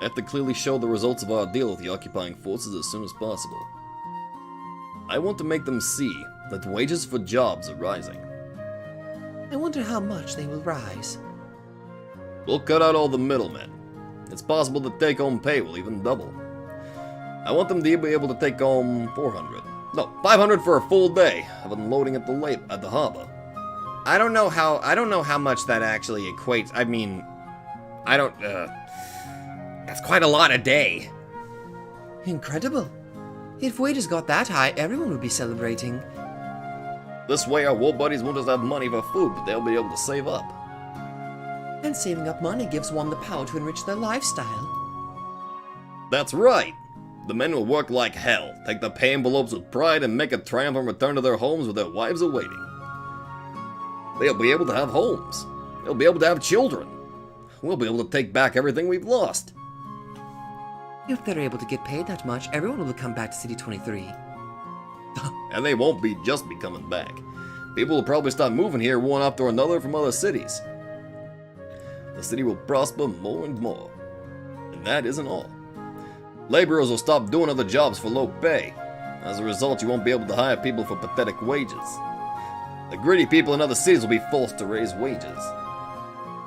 I have to clearly show the results of our deal with the occupying forces as soon as possible. I want to make them see that wages for jobs are rising.
I wonder how much they will rise.
We'll cut out all the middlemen. It's possible that take-home pay will even double. I want them to be able to take home 500 for a full day of unloading at the harbor.
I don't know how much that actually equates. I mean, that's quite a lot a day.
Incredible. If wages got that high, everyone would be celebrating.
This way our war buddies won't just have money for food, but they'll be able to save up.
And saving up money gives one the power to enrich their lifestyle.
That's right! The men will work like hell, take the pay envelopes with pride, and make a triumphant return to their homes with their wives awaiting. They'll be able to have homes. They'll be able to have children. We'll be able to take back everything we've lost.
If they're able to get paid that much, everyone will come back to City 23.
And they won't be coming back. People will probably start moving here one after another from other cities. The city will prosper more and more. And that isn't all. Laborers will stop doing other jobs for low pay. As a result, you won't be able to hire people for pathetic wages. The greedy people in other cities will be forced to raise wages.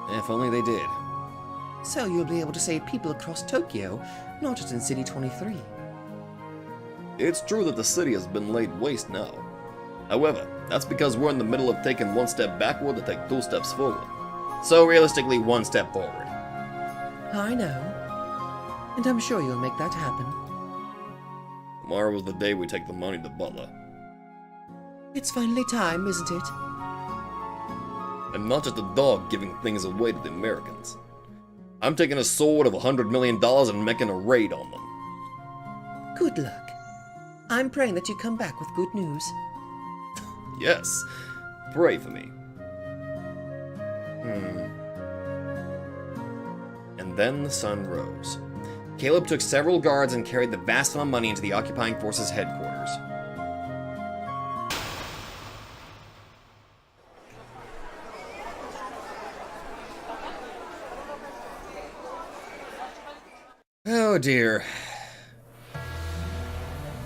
If only they did.
So you'll be able to save people across Tokyo, not just in City 23.
It's true that the city has been laid waste now. However, that's because we're in the middle of taking one step backward to take 2 steps forward.
So realistically, 1 step forward.
I know. And I'm sure you'll make that happen.
Tomorrow is the day we take the money to Butler.
It's finally time, isn't it?
I'm not just a dog giving things away to the Americans. I'm taking a sword of $100 million and making a raid on them.
Good luck. I'm praying that you come back with good news.
Yes, pray for me. And then the sun rose. Caleb took several guards and carried the vast amount of money into the occupying forces' headquarters. Oh dear.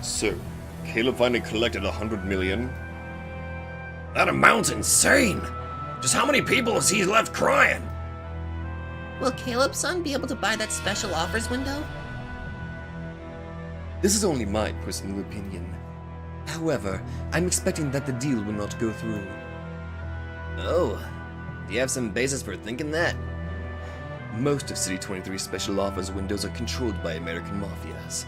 So, Caleb finally collected 100 million.
That amount's insane! Just how many people has he left crying?
Will Caleb's son be able to buy that special offers window?
This is only my personal opinion. However, I'm expecting that the deal will not go through.
Oh, do you have some basis for thinking that?
Most of City 23's special offers windows are controlled by American mafias.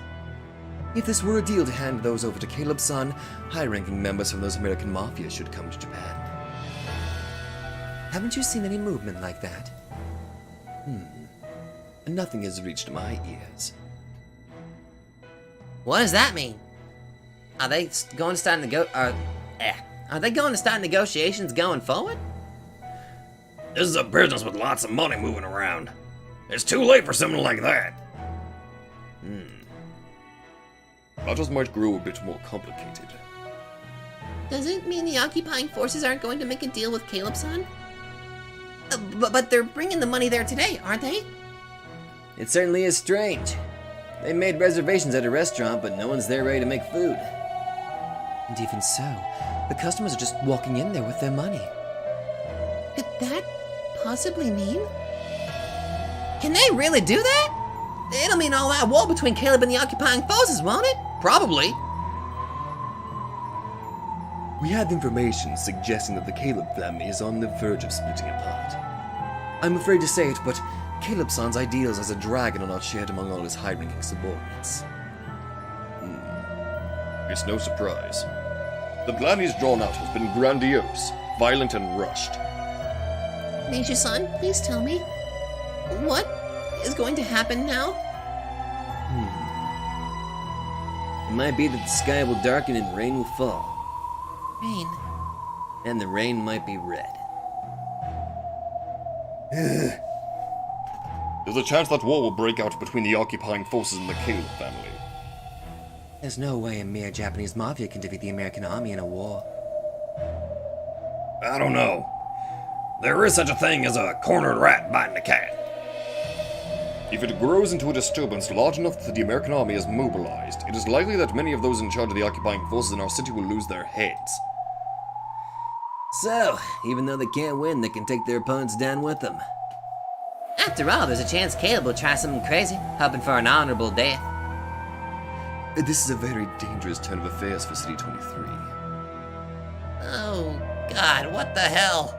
If this were a deal to hand those over to Caleb's son, high-ranking members from those American mafias should come to Japan. Haven't you seen any movement like that? Nothing has reached my ears.
What does that mean? Are they going to start Are they going to start negotiations going forward?
This is a business with lots of money moving around. It's too late for something like that.
Matters might grow a bit more complicated.
Does it mean the occupying forces aren't going to make a deal with Caleb's son? But they're bringing the money there today, aren't they?
It certainly is strange. They made reservations at a restaurant, but no one's there ready to make food.
And even so, the customers are just walking in there with their money.
Could that possibly mean? Can they really do that? It'll mean all that war between Caleb and the occupying forces, won't it? Probably.
We have information suggesting that the Caleb family is on the verge of splitting apart. I'm afraid to say it, but Caleb's son's ideals as a dragon are not shared among all his high-ranking subordinates.
It's no surprise. The plan he's drawn out has been grandiose, violent, and rushed.
Major Son, please tell me. What is going to happen now?
It might be that the sky will darken and rain will fall.
Rain.
And the rain might be red.
There's a chance that war will break out between the occupying forces and the Caleb family.
There's no way a mere Japanese mafia can defeat the American army in a war.
I don't know. There is such a thing as a cornered rat biting a cat.
If it grows into a disturbance large enough that the American army is mobilized, it is likely that many of those in charge of the occupying forces in our city will lose their heads.
So, even though they can't win, they can take their opponents down with them.
After all, there's a chance Caleb will try something crazy, hoping for an honorable death.
This is a very dangerous turn of affairs for City 23.
Oh, God, what the hell?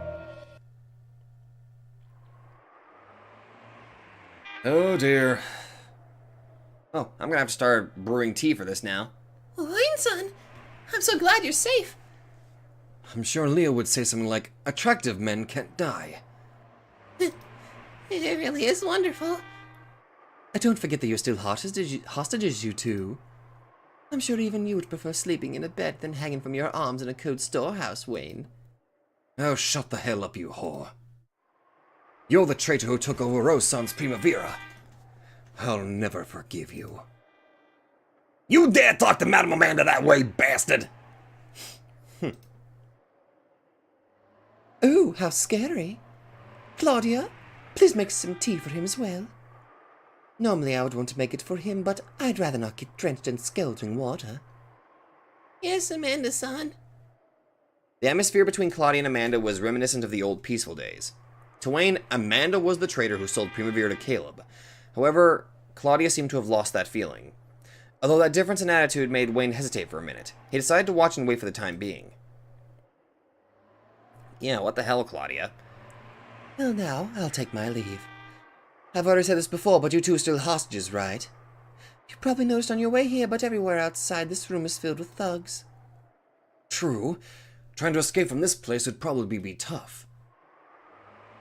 Oh dear. Oh, I'm gonna have to start brewing tea for this now.
Son, I'm so glad you're safe.
I'm sure Leo would say something like, attractive men can't die.
It really is wonderful.
Don't forget that you're still hostages, you two. I'm sure even you would prefer sleeping in a bed than hanging from your arms in a cold storehouse, Wayne. Oh, shut the hell up, you whore. You're the traitor who took over Rose-san's Primavera. I'll never forgive you.
You dare talk to Madame Amanda that way, bastard!
Ooh, how scary. Claudia, please make some tea for him as well. Normally I would want to make it for him, but I'd rather not get drenched in scalding water. Yes, Amanda-san.
The atmosphere between Claudia and Amanda was reminiscent of the old peaceful days. To Wayne, Amanda was the traitor who sold Primavera to Caleb. However, Claudia seemed to have lost that feeling. Although that difference in attitude made Wayne hesitate for a minute, he decided to watch and wait for the time being. Yeah, what the hell, Claudia?
Well now, I'll take my leave. I've already said this before, but you two are still hostages, right? You probably noticed on your way here, but everywhere outside this room is filled with thugs.
True. Trying to escape from this place would probably be tough.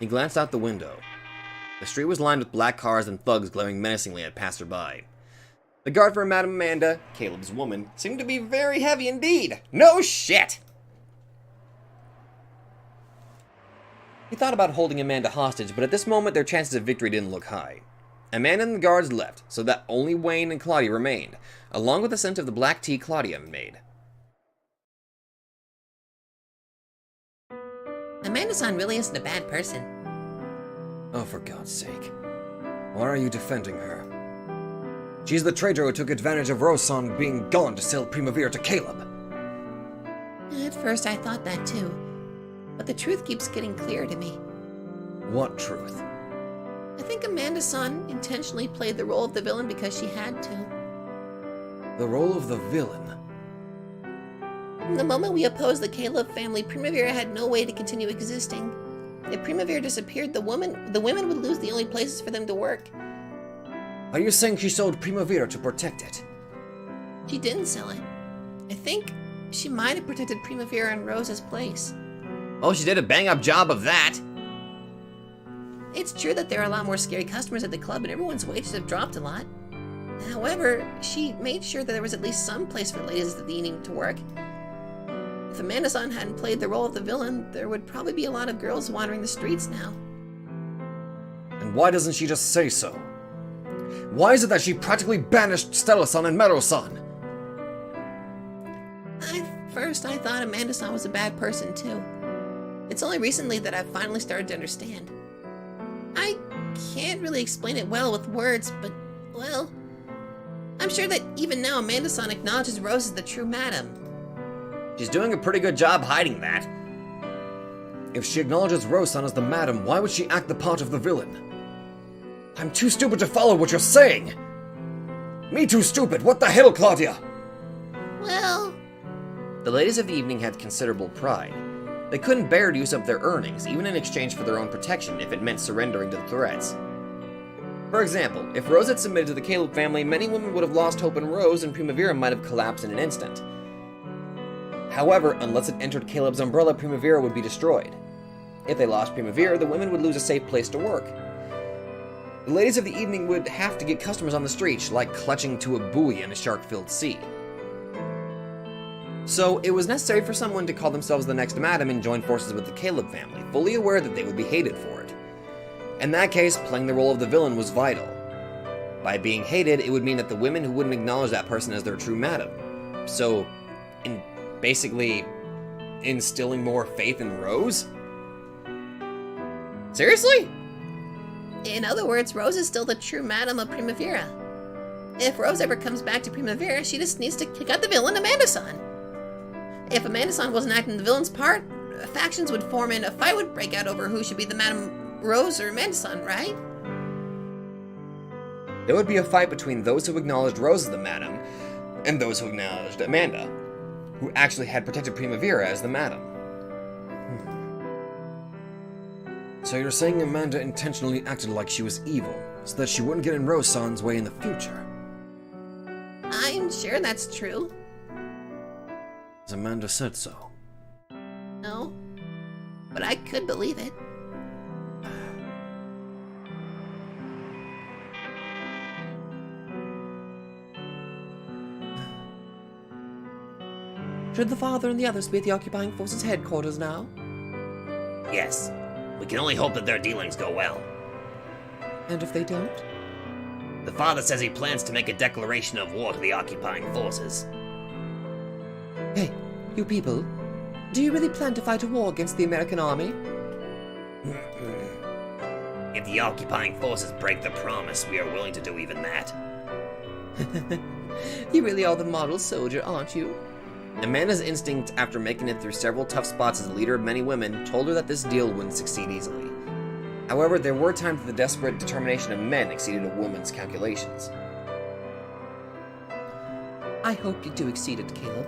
He glanced out the window. The street was lined with black cars and thugs glaring menacingly at passersby. The guard for Madame Amanda, Caleb's woman, seemed to be very heavy indeed. No shit! He thought about holding Amanda hostage, but at this moment their chances of victory didn't look high. Amanda and the guards left, so that only Wayne and Claudia remained, along with the scent of the black tea Claudia made.
Amanda-san really isn't a bad person.
Oh, for God's sake. Why are you defending her? She's the traitor who took advantage of Rose-san being gone to sell Primavera to Caleb.
At first I thought that too, but the truth keeps getting clearer to me.
What truth?
I think Amanda-san intentionally played the role of the villain because she had to.
The role of the villain?
From the moment we opposed the Caleb family, Primavera had no way to continue existing. If Primavera disappeared, the women would lose the only places for them to work.
Are you saying she sold Primavera to protect it?
She didn't sell it. I think she might have protected Primavera in Rose's place.
Oh, she did a bang-up job of that.
It's true that there are a lot more scary customers at the club and everyone's wages have dropped a lot. However, she made sure that there was at least some place for ladies of the evening to work. If Amanda-san hadn't played the role of the villain, there would probably be a lot of girls wandering the streets now.
And why doesn't she just say so? Why is it that she practically banished Stella-san and Meadow-san?
At first, I thought Amanda-san was a bad person too. It's only recently that I've finally started to understand. I can't really explain it well with words, but, well, I'm sure that even now Amanda-san acknowledges Rose as the true madam.
She's doing a pretty good job hiding that.
If she acknowledges Rose-san as the madam, why would she act the part of the villain? I'm too stupid to follow what you're saying! Me too stupid, what the hell, Claudia?
Well,
The ladies of the evening had considerable pride. They couldn't bear to use up their earnings, even in exchange for their own protection, if it meant surrendering to the threats. For example, if Rose had submitted to the Caleb family, many women would have lost hope in Rose and Primavera might have collapsed in an instant. However, unless it entered Caleb's umbrella, Primavera would be destroyed. If they lost Primavera, the women would lose a safe place to work. The ladies of the evening would have to get customers on the streets, like clutching to a buoy in a shark-filled sea. So, it was necessary for someone to call themselves the next madam and join forces with the Caleb family, fully aware that they would be hated for it. In that case, playing the role of the villain was vital. By being hated, it would mean that the women who wouldn't acknowledge that person as their true madam. So, basically instilling more faith in Rose? Seriously?
in other words, Rose is still the true madam of Primavera. If Rose ever comes back to Primavera, she just needs to kick out the villain, Amanda-san. If Amanda-san wasn't acting the villain's part, factions would form and a fight would break out over who should be the Madam Rose or Amanda-san, right?
There would be a fight between those who acknowledged Rose as the madam and those who acknowledged Amanda, who actually had protected Primavera as the madam.
So you're saying Amanda intentionally acted like she was evil, so that she wouldn't get in Rose-san's way in the future?
I'm sure that's true.
As Amanda said so.
No, but I could believe it.
Should the father and the others be at the occupying forces headquarters now?
Yes. We can only hope that their dealings go well.
And if they don't?
The father says he plans to make a declaration of war to the occupying forces.
Hey, you people. Do you really plan to fight a war against the American army?
If the occupying forces break the promise, we are willing to do even that.
You really are the model soldier, aren't you?
Amanda's instinct, after making it through several tough spots as a leader of many women, told her that this deal wouldn't succeed easily. However, there were times that the desperate determination of men exceeded a woman's calculations.
I hope you do exceed it, Caleb.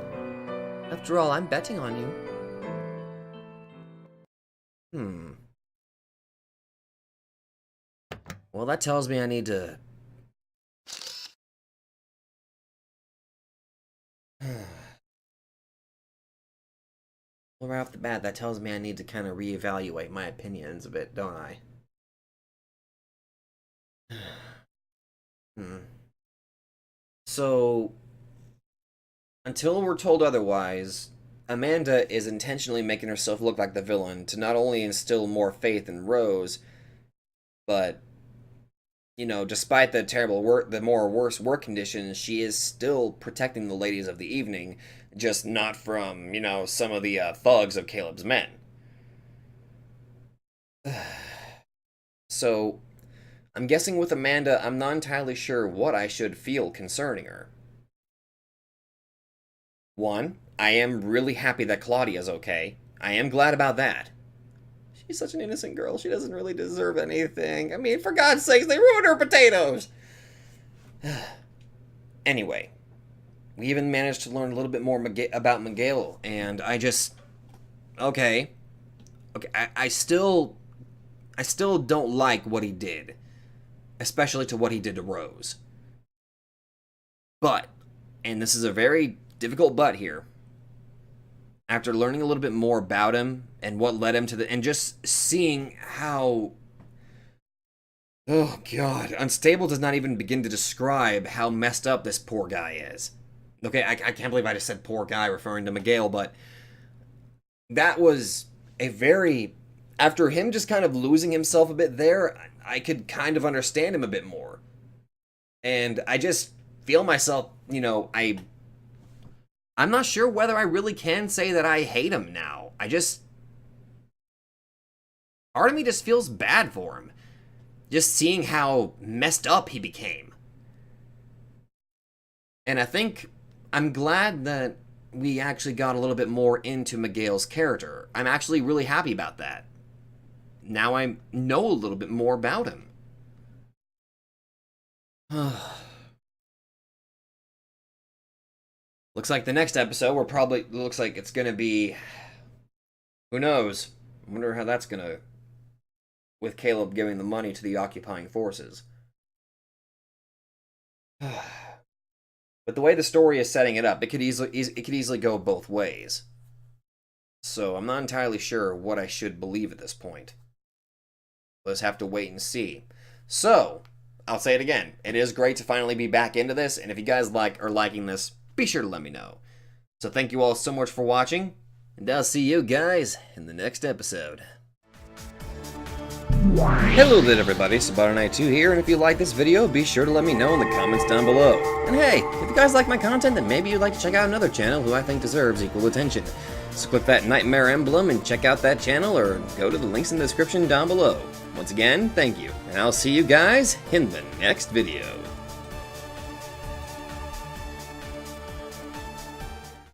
After all, I'm betting on you.
Well, that tells me I need to... Well, right off the bat, that tells me I need to kind of reevaluate my opinions a bit, don't I? So, until we're told otherwise, Amanda is intentionally making herself look like the villain to not only instill more faith in Rose, but, you know, despite the terrible work, the worse work conditions, she is still protecting the ladies of the evening, just not from, you know, some of the thugs of Caleb's men. So, I'm guessing with Amanda, I'm not entirely sure what I should feel concerning her. One, I am really happy that Claudia's okay. I am glad about that. She's such an innocent girl. She doesn't really deserve anything. I mean, for God's sakes, they ruined her potatoes! Anyway, we even managed to learn a little bit more about Miguel, and I just... Okay, I still don't like what he did. Especially to what he did to Rose. But, and this is a very difficult but here, after learning a little bit more about him and what led him to the, and just seeing how, oh god, unstable does not even begin to describe how messed up this poor guy is. Okay, I can't believe I just said poor guy referring to Miguel, but that was a very, after him just kind of losing himself a bit there, I could kind of understand him a bit more. And I just feel myself, you know, I'm not sure whether I really can say that I hate him now. Part of me just feels bad for him. Just seeing how messed up he became. And I think I'm glad that we actually got a little bit more into Miguel's character. I'm actually really happy about that. Now I know a little bit more about him. Looks like the next episode looks like it's gonna be, who knows? I wonder how that's gonna, with Caleb giving the money to the occupying forces. But the way the story is setting it up, it could easily go both ways. So I'm not entirely sure what I should believe at this point. We'll just have to wait and see. So, I'll say it again. It is great to finally be back into this, and if you guys are liking this, be sure to let me know. So thank you all so much for watching, and I'll see you guys in the next episode. Hello there everybody, SkydivingQuagga here, and if you like this video, be sure to let me know in the comments down below. And hey, if you guys like my content, then maybe you'd like to check out another channel who I think deserves equal attention. So click that nightmare emblem and check out that channel, or go to the links in the description down below. Once again, thank you, and I'll see you guys in the next video.